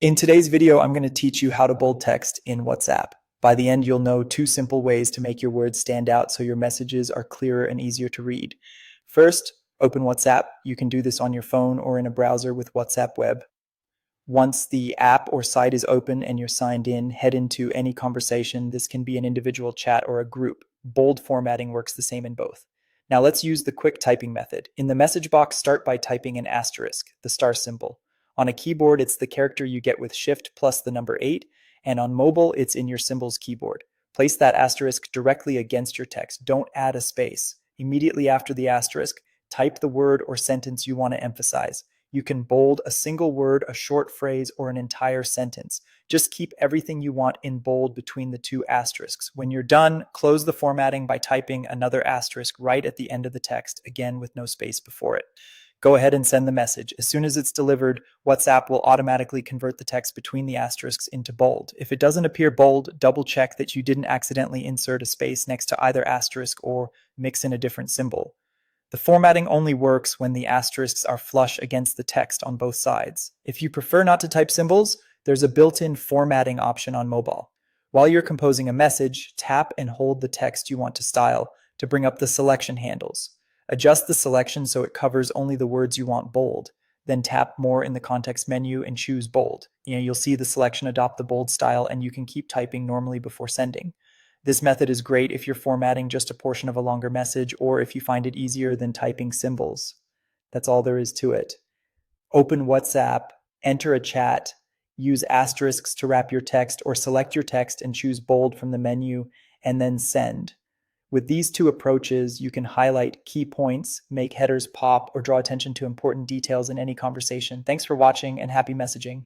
In today's video, I'm going to teach you how to bold text in WhatsApp. By the end, you'll know two simple ways to make your words stand out so your messages are clearer and easier to read. First, open WhatsApp. You can do this on your phone or in a browser with WhatsApp Web. Once the app or site is open and you're signed in, head into any conversation. This can be an individual chat or a group. Bold formatting works the same in both. Now let's use the quick typing method. In the message box, start by typing an asterisk, the star symbol. On a keyboard, it's the character you get with Shift plus the number 8, and on mobile, it's in your symbols keyboard. Place that asterisk directly against your text. Don't add a space. Immediately after the asterisk, type the word or sentence you want to emphasize. You can bold a single word, a short phrase, or an entire sentence. Just keep everything you want in bold between the two asterisks. When you're done, close the formatting by typing another asterisk right at the end of the text, again with no space before it. Go ahead and send the message. As soon as it's delivered, WhatsApp will automatically convert the text between the asterisks into bold. If it doesn't appear bold, double check that you didn't accidentally insert a space next to either asterisk or mix in a different symbol. The formatting only works when the asterisks are flush against the text on both sides. If you prefer not to type symbols, there's a built-in formatting option on mobile. While you're composing a message, tap and hold the text you want to style to bring up the selection handles. Adjust the selection so it covers only the words you want bold. Then tap more in the context menu and choose bold. You'll see the selection adopt the bold style, and you can keep typing normally before sending. This method is great if you're formatting just a portion of a longer message or if you find it easier than typing symbols. That's all there is to it. Open WhatsApp, enter a chat, use asterisks to wrap your text, or select your text and choose bold from the menu, and then send. With these two approaches, you can highlight key points, make headers pop, or draw attention to important details in any conversation. Thanks for watching and happy messaging.